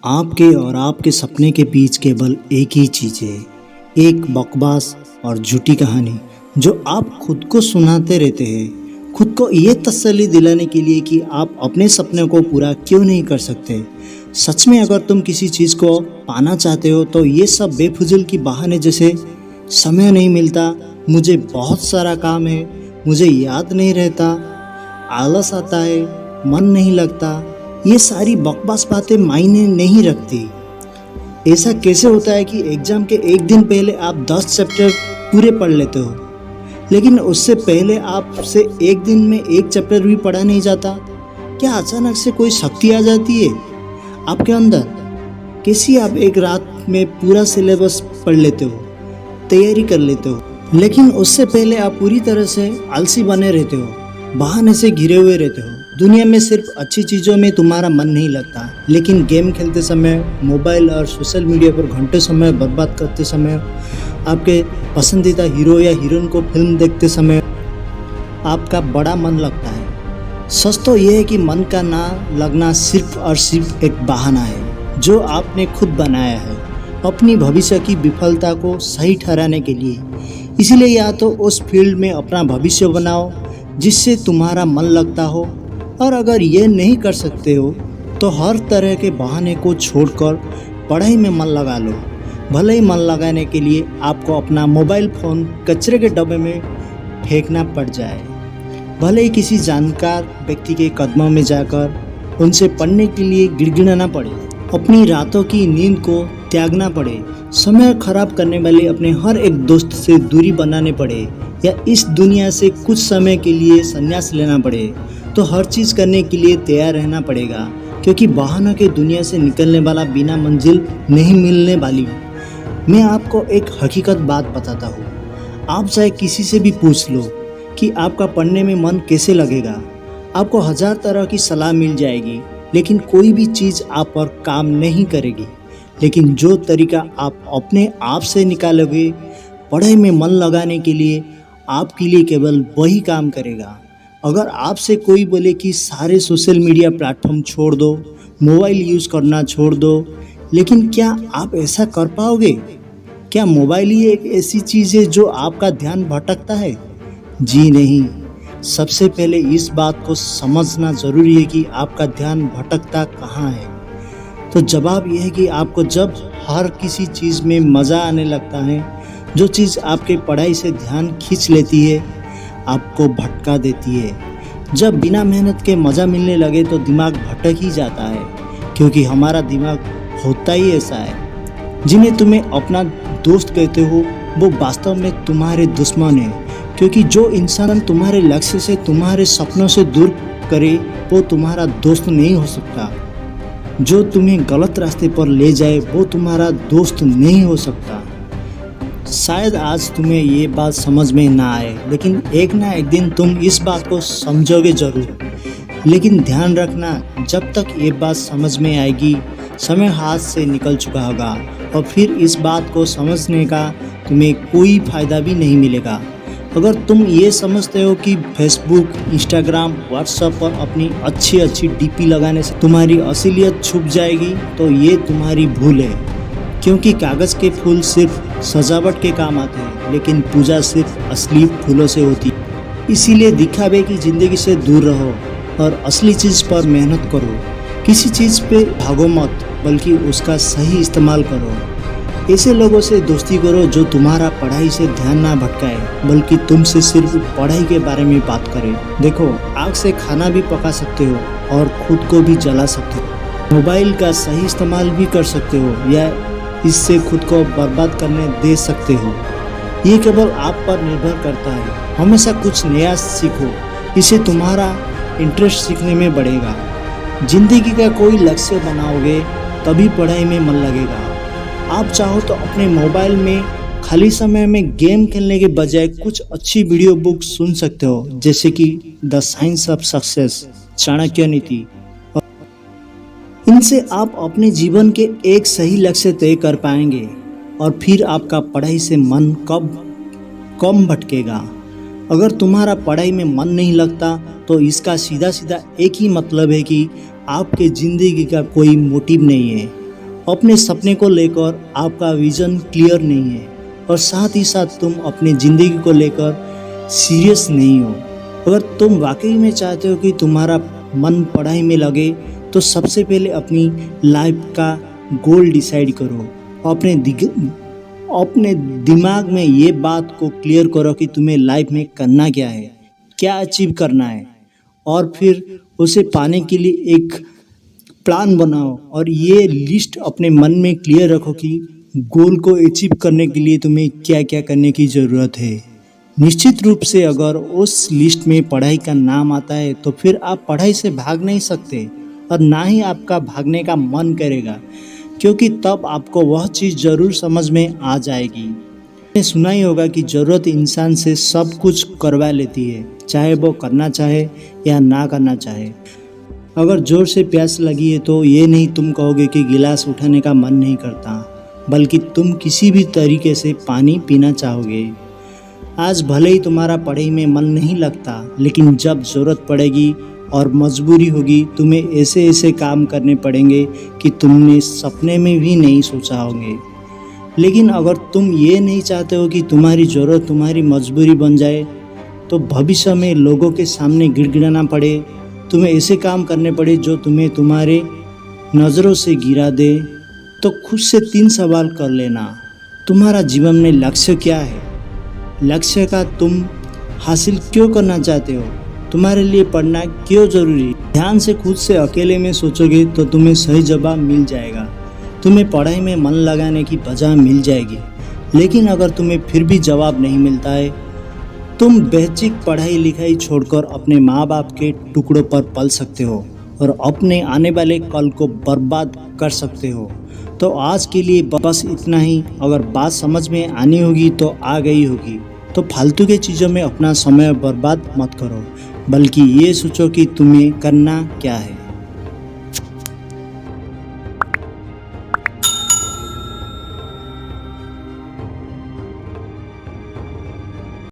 आपके और आपके सपने के बीच केवल एक ही चीज़ है, एक बकवास और झूठी कहानी जो आप खुद को सुनाते रहते हैं, खुद को ये तसल्ली दिलाने के लिए कि आप अपने सपने को पूरा क्यों नहीं कर सकते। सच में अगर तुम किसी चीज़ को पाना चाहते हो तो ये सब बेफिजूल की बहाने जैसे समय नहीं मिलता, मुझे बहुत सारा काम है, मुझे याद नहीं रहता, आलस आता है, मन नहीं लगता, ये सारी बकवास बातें मायने नहीं रखती। ऐसा कैसे होता है कि एग्ज़ाम के एक दिन पहले आप 10 चैप्टर पूरे पढ़ लेते हो, लेकिन उससे पहले आपसे एक दिन में एक चैप्टर भी पढ़ा नहीं जाता? क्या अचानक से कोई शक्ति आ जाती है आपके अंदर? कैसी आप एक रात में पूरा सिलेबस पढ़ लेते हो, तैयारी कर लेते हो, लेकिन उससे पहले आप पूरी तरह से आलसी बने रहते हो, बहाने से घिरे हुए रहते हो। दुनिया में सिर्फ अच्छी चीज़ों में तुम्हारा मन नहीं लगता, लेकिन गेम खेलते समय, मोबाइल और सोशल मीडिया पर घंटों समय बर्बाद करते समय, आपके पसंदीदा हीरो या हीरोइन को फिल्म देखते समय आपका बड़ा मन लगता है। सच तो यह है कि मन का ना लगना सिर्फ और सिर्फ एक बहाना है जो आपने खुद बनाया है अपनी भविष्य की विफलता को सही ठहराने के लिए। इसीलिए या तो उस फील्ड में अपना भविष्य बनाओ जिससे तुम्हारा मन लगता हो, और अगर ये नहीं कर सकते हो तो हर तरह के बहाने को छोड़कर पढ़ाई में मन लगा लो। भले ही मन लगाने के लिए आपको अपना मोबाइल फ़ोन कचरे के डब्बे में फेंकना पड़ जाए, भले ही किसी जानकार व्यक्ति के कदमों में जाकर उनसे पढ़ने के लिए गिड़गिड़ाना पड़े, अपनी रातों की नींद को त्यागना पड़े, समय खराब करने वाले अपने हर एक दोस्त से दूरी बनाने पड़े, या इस दुनिया से कुछ समय के लिए संन्यास लेना पड़े, तो हर चीज़ करने के लिए तैयार रहना पड़ेगा, क्योंकि बहानों के दुनिया से निकलने वाला बिना मंजिल नहीं मिलने वाली। मैं आपको एक हकीकत बात बताता हूँ, आप चाहे किसी से भी पूछ लो कि आपका पढ़ने में मन कैसे लगेगा, आपको 1000 तरह की सलाह मिल जाएगी, लेकिन कोई भी चीज़ आप पर काम नहीं करेगी। लेकिन जो तरीका आप अपने आप से निकालोगे पढ़ाई में मन लगाने के लिए, आपके लिए केवल वही काम करेगा। अगर आपसे कोई बोले कि सारे सोशल मीडिया प्लेटफॉर्म छोड़ दो, मोबाइल यूज़ करना छोड़ दो, लेकिन क्या आप ऐसा कर पाओगे? क्या मोबाइल ही एक ऐसी चीज़ है जो आपका ध्यान भटकता है? जी नहीं। सबसे पहले इस बात को समझना ज़रूरी है कि आपका ध्यान भटकता कहाँ है। तो जवाब यह है कि आपको जब हर किसी चीज़ में मज़ा आने लगता है, जो चीज़ आपके पढ़ाई से ध्यान खींच लेती है, आपको भटका देती है। जब बिना मेहनत के मज़ा मिलने लगे तो दिमाग भटक ही जाता है, क्योंकि हमारा दिमाग होता ही ऐसा है। जिन्हें तुम्हें अपना दोस्त कहते हो वो वास्तव में तुम्हारे दुश्मन है, क्योंकि जो इंसान तुम्हारे लक्ष्य से, तुम्हारे सपनों से दूर करे वो तुम्हारा दोस्त नहीं हो सकता। जो तुम्हें गलत रास्ते पर ले जाए वो तुम्हारा दोस्त नहीं हो सकता। शायद आज तुम्हें ये बात समझ में ना आए, लेकिन एक ना एक दिन तुम इस बात को समझोगे ज़रूर। लेकिन ध्यान रखना, जब तक ये बात समझ में आएगी समय हाथ से निकल चुका होगा, और फिर इस बात को समझने का तुम्हें कोई फ़ायदा भी नहीं मिलेगा। अगर तुम ये समझते हो कि फेसबुक, इंस्टाग्राम, व्हाट्सएप पर अपनी अच्छी अच्छी डीपी लगाने से तुम्हारी असलियत छुप जाएगी, तो ये तुम्हारी भूल है। क्योंकि कागज़ के फूल सिर्फ सजावट के काम आते हैं, लेकिन पूजा सिर्फ असली फूलों से होती है। इसीलिए दिखावे की ज़िंदगी से दूर रहो और असली चीज़ पर मेहनत करो। किसी चीज़ पे भागो मत, बल्कि उसका सही इस्तेमाल करो। ऐसे लोगों से दोस्ती करो जो तुम्हारा पढ़ाई से ध्यान ना भटकाए, बल्कि तुमसे सिर्फ पढ़ाई के बारे में बात करें। देखो, आग से खाना भी पका सकते हो और खुद को भी जला सकते हो। मोबाइल का सही इस्तेमाल भी कर सकते हो, या इससे खुद को बर्बाद करने दे सकते हो। ये केवल आप पर निर्भर करता है। हमेशा कुछ नया सीखो, इससे तुम्हारा इंटरेस्ट सीखने में बढ़ेगा। जिंदगी का कोई लक्ष्य बनाओगे तभी पढ़ाई में मन लगेगा। आप चाहो तो अपने मोबाइल में खाली समय में गेम खेलने के बजाय कुछ अच्छी वीडियो बुक सुन सकते हो, जैसे कि the science of success, Chanakya नीति। इनसे आप अपने जीवन के एक सही लक्ष्य तय कर पाएंगे, और फिर आपका पढ़ाई से मन कम भटकेगा। अगर तुम्हारा पढ़ाई में मन नहीं लगता तो इसका सीधा सीधा एक ही मतलब है कि आपके ज़िंदगी का कोई मोटिव नहीं है। अपने सपने को लेकर आपका विजन क्लियर नहीं है और साथ ही साथ तुम अपनी ज़िंदगी को लेकर सीरियस नहीं हो। अगर तुम वाकई में चाहते हो कि तुम्हारा मन पढ़ाई में लगे तो सबसे पहले अपनी लाइफ का गोल डिसाइड करो। अपने दिमाग में ये बात को क्लियर करो कि तुम्हें लाइफ में करना क्या है, क्या अचीव करना है, और फिर उसे पाने के लिए एक प्लान बनाओ और ये लिस्ट अपने मन में क्लियर रखो कि गोल को अचीव करने के लिए तुम्हें क्या क्या करने की ज़रूरत है। निश्चित रूप से अगर उस लिस्ट में पढ़ाई का नाम आता है तो फिर आप पढ़ाई से भाग नहीं सकते और ना ही आपका भागने का मन करेगा, क्योंकि तब आपको वह चीज़ ज़रूर समझ में आ जाएगी। आपने सुना ही होगा कि ज़रूरत इंसान से सब कुछ करवा लेती है, चाहे वो करना चाहे या ना करना चाहे। अगर ज़ोर से प्यास लगी है तो ये नहीं तुम कहोगे कि गिलास उठाने का मन नहीं करता, बल्कि तुम किसी भी तरीके से पानी पीना चाहोगे। आज भले ही तुम्हारा पढ़ाई में मन नहीं लगता, लेकिन जब ज़रूरत पड़ेगी और मजबूरी होगी तुम्हें ऐसे ऐसे काम करने पड़ेंगे कि तुमने सपने में भी नहीं सोचा होंगे। लेकिन अगर तुम ये नहीं चाहते हो कि तुम्हारी ज़रूरत तुम्हारी मजबूरी बन जाए, तो भविष्य में लोगों के सामने गिड़गिड़ाना पड़े, तुम्हें ऐसे काम करने पड़े जो तुम्हें तुम्हारे नज़रों से गिरा दे, तो खुद से 3 सवाल कर लेना। तुम्हारा जीवन में लक्ष्य क्या है? लक्ष्य का तुम हासिल क्यों करना चाहते हो? तुम्हारे लिए पढ़ना क्यों ज़रूरी? ध्यान से खुद से अकेले में सोचोगे तो तुम्हें सही जवाब मिल जाएगा। तुम्हें पढ़ाई में मन लगाने की वजह मिल जाएगी। लेकिन अगर तुम्हें फिर भी जवाब नहीं मिलता है, तुम बेसिक पढ़ाई लिखाई छोड़कर अपने माँ बाप के टुकड़ों पर पल सकते हो और अपने आने वाले कल को बर्बाद कर सकते हो। तो आज के लिए बस इतना ही। अगर बात समझ में आनी होगी तो आ गई होगी। तो फालतू की चीज़ों में अपना समय बर्बाद मत करो, बल्कि ये सोचो कि तुम्हें करना क्या है।